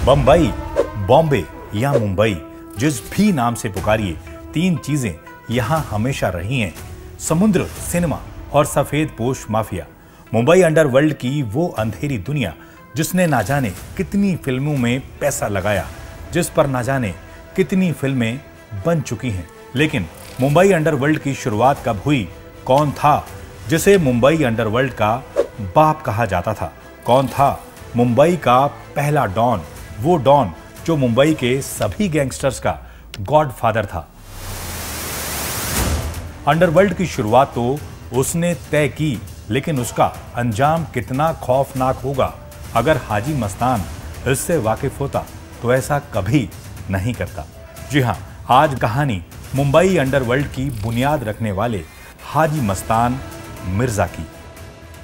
बम्बई, बॉम्बे या मुंबई, जिस भी नाम से पुकारिए, तीन चीजें यहां हमेशा रही हैं: समुद्र, सिनेमा और सफेद पोश माफिया। मुंबई अंडरवर्ल्ड की वो अंधेरी दुनिया जिसने ना जाने कितनी फिल्मों में पैसा लगाया, जिस पर ना जाने कितनी फिल्में बन चुकी हैं। लेकिन मुंबई अंडरवर्ल्ड की शुरुआत कब हुई? कौन था जिसे मुंबई अंडरवर्ल्ड का बाप कहा जाता था? कौन था मुंबई का पहला डॉन, वो डॉन जो मुंबई के सभी गैंगस्टर्स का गॉडफादर था? अंडरवर्ल्ड की शुरुआत तो उसने तय की, लेकिन उसका अंजाम कितना खौफनाक होगा अगर हाजी मस्तान इससे वाकिफ होता तो ऐसा कभी नहीं करता। जी हां, आज कहानी मुंबई अंडरवर्ल्ड की बुनियाद रखने वाले हाजी मस्तान मिर्जा की।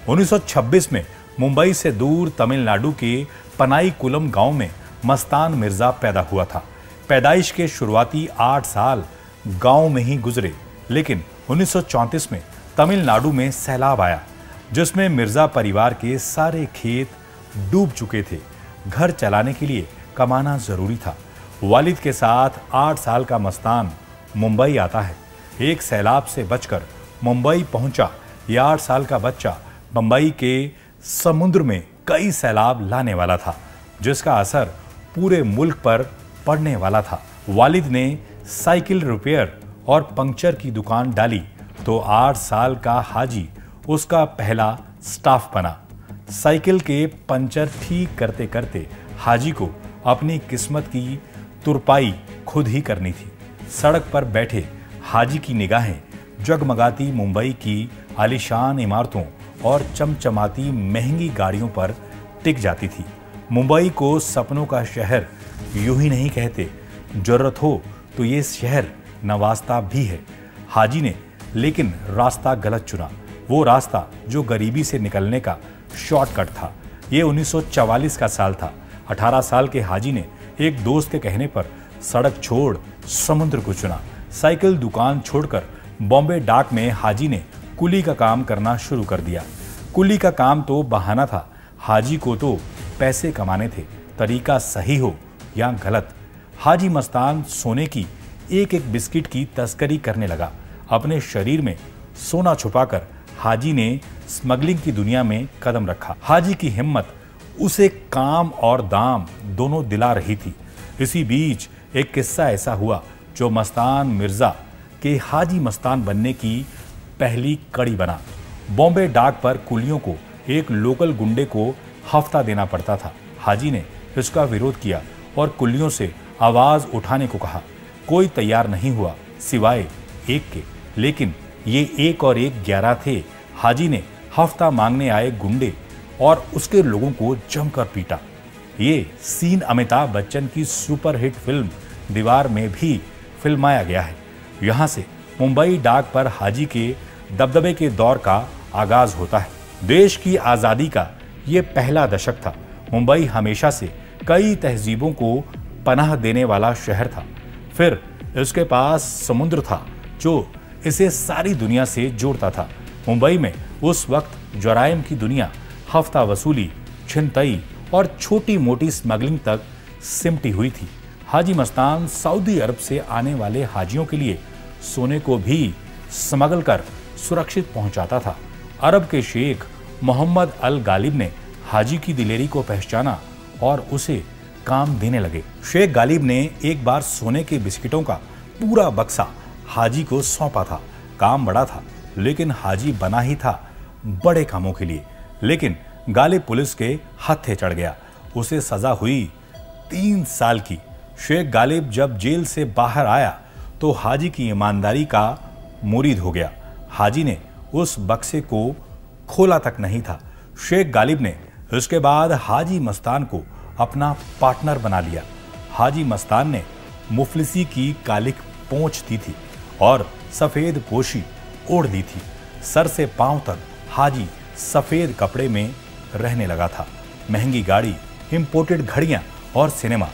1926 में मुंबई से दूर तमिलनाडु के पनाईकुलम गांव में मस्तान मिर्जा पैदा हुआ था। पैदाइश के शुरुआती 8 साल गांव में ही गुजरे, लेकिन 1934 में तमिलनाडु में सैलाब आया, जिसमें मिर्जा परिवार के सारे खेत डूब चुके थे। घर चलाने के लिए कमाना जरूरी था। वालिद के साथ 8 साल का मस्तान मुंबई आता है। एक सैलाब से बचकर मुंबई पहुंचा यह 8 साल का बच्चा मुंबई के समुद्र में कई सैलाब लाने वाला था, जिसका असर पूरे मुल्क पर पड़ने वाला था। वालिद ने साइकिल रिपेयर और पंक्चर की दुकान डाली तो 8 साल का हाजी उसका पहला स्टाफ बना। साइकिल के पंचर ठीक करते करते हाजी को अपनी किस्मत की तुरपाई खुद ही करनी थी। सड़क पर बैठे हाजी की निगाहें जगमगाती मुंबई की आलीशान इमारतों और चमचमाती महंगी गाड़ियों पर टिक जाती थी। मुंबई को सपनों का शहर यूं ही नहीं कहते, जरूरत हो तो ये शहर नवास्ता भी है। हाजी ने लेकिन रास्ता गलत चुना, वो रास्ता जो गरीबी से निकलने का शॉर्टकट था। ये 1944 का साल था। 18 साल के हाजी ने एक दोस्त के कहने पर सड़क छोड़ समुद्र को चुना। साइकिल दुकान छोड़कर बॉम्बे डाक में हाजी ने कुली का काम करना शुरू कर दिया। कुली का काम तो बहाना था, हाजी को तो पैसे कमाने थे, तरीका सही हो या गलत। हाजी मस्तान सोने की एक एक बिस्किट की तस्करी करने लगा। अपने शरीर में सोना छुपाकर हाजी ने स्मगलिंग की दुनिया में कदम रखा। हाजी की हिम्मत उसे काम और दाम दोनों दिला रही थी। इसी बीच एक किस्सा ऐसा हुआ जो मस्तान मिर्जा के हाजी मस्तान बनने की पहली कड़ी बना। बॉम्बे डाक पर कुलियों को एक लोकल गुंडे को हफ्ता देना पड़ता था। हाजी ने इसका विरोध किया और कुलियों से आवाज उठाने को कहा। कोई तैयार नहीं हुआ सिवाय एक के, लेकिन ये 1 और 1 11 थे। हाजी ने हफ्ता मांगने आए गुंडे और उसके लोगों को जमकर पीटा। ये सीन अमिताभ बच्चन की सुपरहिट फिल्म दीवार में भी फिल्माया गया है। यहाँ से मुंबई डाक पर हाजी के दबदबे के दौर का आगाज होता है। देश की आज़ादी का ये पहला दशक था। मुंबई हमेशा से कई तहजीबों को पनाह देने वाला शहर था। फिर इसके पास समुद्र था जो इसे सारी दुनिया से जोड़ता था। मुंबई में उस वक्त जराइम की दुनिया हफ्ता वसूली, छिनतई और छोटी मोटी स्मगलिंग तक सिमटी हुई थी। हाजी मस्तान सऊदी अरब से आने वाले हाजियों के लिए सोने को भी स्मगल कर सुरक्षित पहुंचाता था। अरब के शेख मोहम्मद अल गालिब ने हाजी की दिलेरी को पहचाना और उसे काम देने लगे। शेख गालिब ने एक बार सोने के बिस्किटों का पूरा बक्सा हाजी को सौंपा था। काम बड़ा था, लेकिन हाजी बना ही था बड़े कामों के लिए। लेकिन गालिब पुलिस के हत्थे चढ़ गया। उसे सजा हुई 3 साल की। शेख गालिब जब जेल से बाहर आया तो हाजी की ईमानदारी का मुरीद हो गया। हाजी ने उस बक्से को खोला तक नहीं था। शेख गालिब ने इसके बाद हाजी मस्तान को अपना पार्टनर बना लिया। हाजी मस्तान ने मुफलिसी की कालिक पोंछ दी थी और सफेद पोशी ओढ़ दी थी। सर से पांव तक हाजी सफेद कपड़े में रहने लगा था। महंगी गाड़ी, इंपोर्टेड घड़ियां और सिनेमा।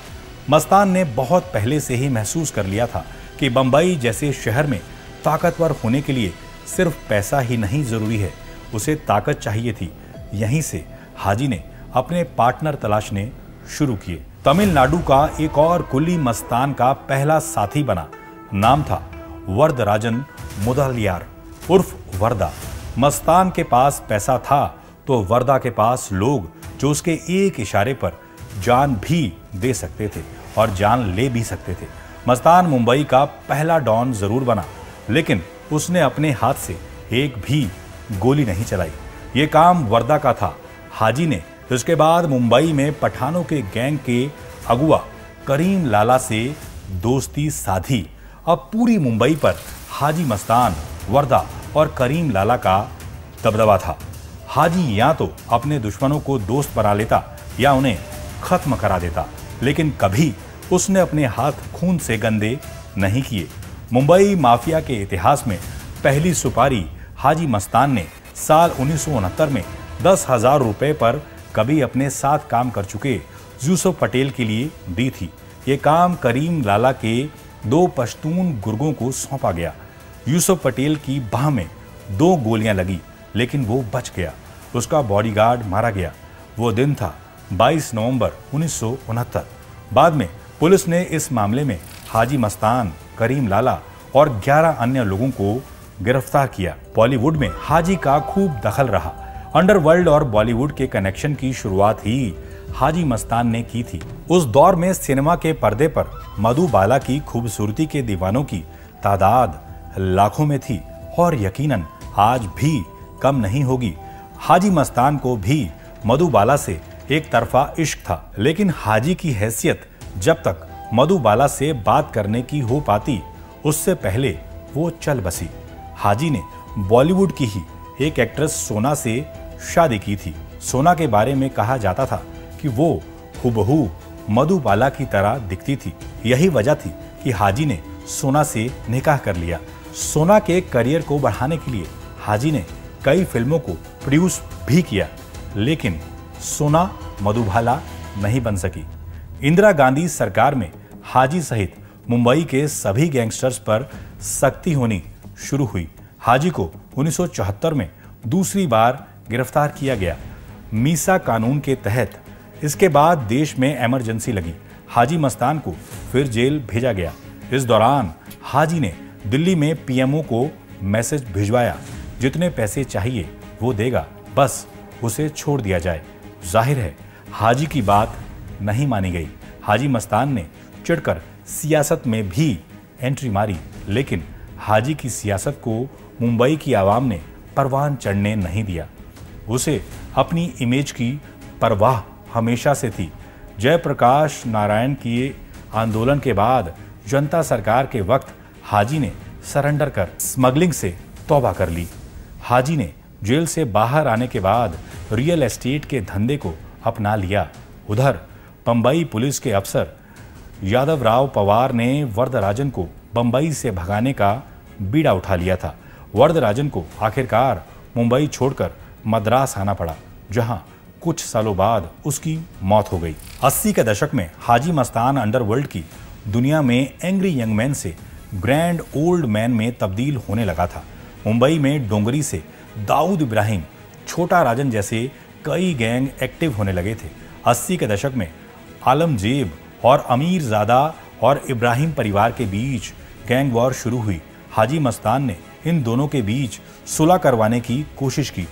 मस्तान ने बहुत पहले से ही महसूस कर लिया था कि बंबई जैसे शहर में ताकतवर होने के लिए सिर्फ पैसा ही नहीं जरूरी है, उसे ताकत चाहिए थी। यहीं से हाजी ने अपने पार्टनर तलाशने शुरू किए। तमिलनाडु का एक और कुली मस्तान का पहला साथी बना। नाम था वरदराजन मुदलियार उर्फ वरदा। मस्तान के पास पैसा था तो वरदा के पास लोग जो उसके एक इशारे पर जान भी दे सकते थे और जान ले भी सकते थे। मस्तान मुंबई का पहला डॉन जरूर बना, लेकिन उसने अपने हाथ से एक भी गोली नहीं चलाई। ये काम वरदा का था। हाजी ने इसके बाद मुंबई में पठानों के गैंग के अगुआ करीम लाला से दोस्ती साधी। अब पूरी मुंबई पर हाजी मस्तान, वरदा और करीम लाला का दबदबा था। हाजी या तो अपने दुश्मनों को दोस्त बना लेता या उन्हें खत्म करा देता, लेकिन कभी उसने अपने हाथ खून से गंदे नहीं किए। मुंबई माफिया के इतिहास में पहली सुपारी हाजी मस्तान ने साल 1969 में 10,000 रुपए पर कभी अपने साथ काम कर चुके यूसुफ पटेल के लिए दी थी। ये काम करीम लाला के 2 पश्तून गुर्गों को सौंपा गया। यूसुफ पटेल की बाह में 2 गोलियां लगी, लेकिन वो बच गया। उसका बॉडीगार्ड मारा गया। वो दिन था 22 नवंबर 1969। बाद में पुलिस ने इस मामले में हाजी मस्तान, करीम लाला और 11 अन्य लोगों को गिरफ्तार किया। बॉलीवुड में हाजी का खूब दखल रहा। अंडरवर्ल्ड और बॉलीवुड के कनेक्शन की शुरुआत ही हाजी मस्तान ने की थी। उस दौर में सिनेमा के पर्दे पर मधुबाला की खूबसूरती के दीवानों की तादाद लाखों में थी और यकीनन आज भी कम नहीं होगी। हाजी मस्तान को भी मधुबाला से एक तरफा इश्क था, लेकिन हाजी की हैसियत जब तक मधुबाला से बात करने की हो पाती, उससे पहले वो चल बसी। हाजी ने बॉलीवुड की ही एक एक्ट्रेस सोना से शादी की थी। सोना के बारे में कहा जाता था कि वो हुबहू मधुबाला की तरह दिखती थी। यही वजह थी कि हाजी ने सोना से निकाह कर लिया। सोना के करियर को बढ़ाने के लिए हाजी ने कई फिल्मों को प्रोड्यूस भी किया, लेकिन सोना मधुबाला नहीं बन सकी। इंदिरा गांधी सरकार में हाजी सहित मुंबई के सभी गैंगस्टर्स पर सख्ती होनी शुरू हुई। हाजी को 1974 में दूसरी बार गिरफ्तार किया गया मीसा कानून के तहत। इसके बाद देश में इमरजेंसी लगी। हाजी मस्तान को फिर जेल भेजा गया। इस दौरान हाजी ने दिल्ली में पीएमओ को मैसेज भिजवाया, जितने पैसे चाहिए वो देगा, बस उसे छोड़ दिया जाए। जाहिर है हाजी की बात नहीं मानी गई। हाजी मस्तान ने चिढ़कर सियासत में भी एंट्री मारी, लेकिन हाजी की सियासत को मुंबई की आवाम ने परवान चढ़ने नहीं दिया। उसे अपनी इमेज की परवाह हमेशा से थी। जयप्रकाश नारायण के आंदोलन के बाद जनता सरकार के वक्त हाजी ने सरेंडर कर स्मगलिंग से तौबा कर ली। हाजी ने जेल से बाहर आने के बाद रियल एस्टेट के धंधे को अपना लिया। उधर बंबई पुलिस के अफसर यादव राव पवार ने वरदराजन को बंबई से भगाने का बीड़ा उठा लिया था। वरदराजन को आखिरकार मुंबई छोड़कर मद्रास आना पड़ा, जहां कुछ सालों बाद उसकी मौत हो गई। 80 के दशक में हाजी मस्तान अंडरवर्ल्ड की दुनिया में एंग्री यंग मैन से ग्रैंड ओल्ड मैन में तब्दील होने लगा था। मुंबई में डोंगरी से दाऊद इब्राहिम, छोटा राजन जैसे कई गैंग एक्टिव होने लगे थे। 80 के दशक में आलमजेब और अमीरजादा और इब्राहिम परिवार के बीच गैंग वॉर शुरू हुई। हाजी मस्तान ने इन दोनों के बीच सुलह करवाने की कोशिश की।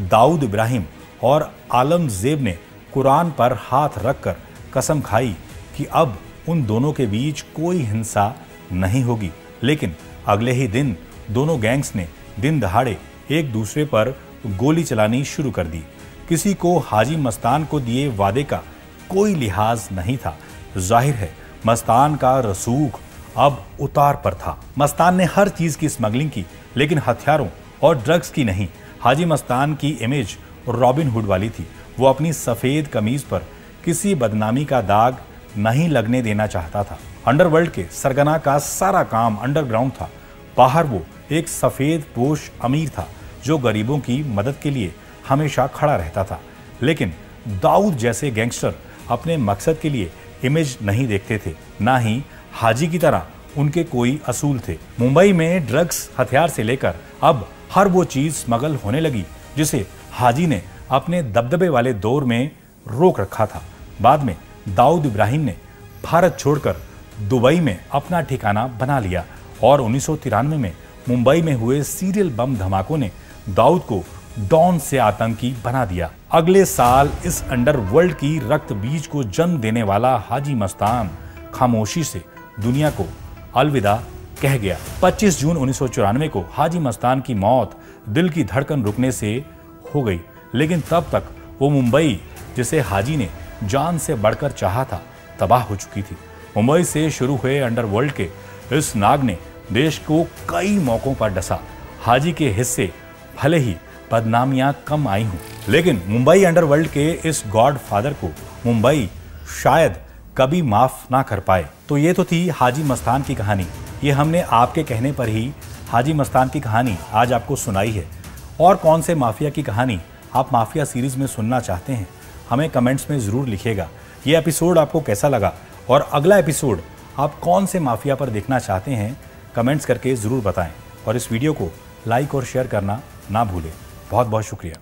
दाऊद इब्राहिम और आलमजेब ने कुरान पर हाथ रखकर कसम खाई कि अब उन दोनों के बीच कोई हिंसा नहीं होगी, लेकिन अगले ही दिन दोनों गैंग्स ने दिन दहाड़े एक दूसरे पर गोली चलानी शुरू कर दी। किसी को हाजी मस्तान को दिए वादे का कोई लिहाज नहीं था। जाहिर है मस्तान का रसूख अब उतार पर था। मस्तान ने हर चीज की स्मगलिंग की, लेकिन हथियारों और ड्रग्स की नहीं। हाजी मस्तान की इमेज रॉबिन हुड वाली थी। वो अपनी सफेद कमीज पर किसी बदनामी का दाग नहीं लगने देना चाहता था। अंडरवर्ल्ड के सरगना का सारा काम अंडरग्राउंड था। बाहर वो एक सफेद पोश अमीर था जो गरीबों की मदद के लिए हमेशा खड़ा रहता था। लेकिन दाऊद जैसे गैंगस्टर अपने मकसद के लिए इमेज नहीं देखते थे, ना ही हाजी की तरह उनके कोई असूल थे। मुंबई में ड्रग्स, हथियार से लेकर अब हर वो चीज स्मगल होने लगी जिसे हाजी ने अपने दबदबे वाले दौर में रोक रखा था। बाद में दाऊद इब्राहिम ने भारत छोड़कर दुबई में अपना ठिकाना बना लिया और 1993 में मुंबई में हुए सीरियल बम धमाकों ने दाऊद को डॉन से आतंकी बना दिया। अगले साल इस अंडरवर्ल्ड की रक्त बीज को जन्म देने वाला हाजी मस्तान खामोशी से दुनिया को अलविदा कह गया। 25 जून 1994 को हाजी मस्तान की मौत दिल की धड़कन रुकने से हो गई, लेकिन तब तक वो मुंबई जिसे हाजी ने जान से बढ़कर चाहा था तबाह हो चुकी थी। मुंबई से शुरू हुए अंडरवर्ल्ड के इस नाग ने देश को कई मौकों पर डसा। हाजी के हिस्से भले ही बदनामियां कम आई हों, लेकिन मुंबई अंडरवर्ल्ड के इस गॉड फादर को मुंबई शायद कभी माफ ना कर पाए। तो ये तो थी हाजी मस्तान की कहानी। ये हमने आपके कहने पर ही हाजी मस्तान की कहानी आज आपको सुनाई है। और कौन से माफिया की कहानी आप माफिया सीरीज में सुनना चाहते हैं, हमें कमेंट्स में ज़रूर लिखिएगा। ये एपिसोड आपको कैसा लगा और अगला एपिसोड आप कौन से माफिया पर देखना चाहते हैं, कमेंट्स करके ज़रूर बताएं। और इस वीडियो को लाइक और शेयर करना ना भूलें। बहुत बहुत शुक्रिया।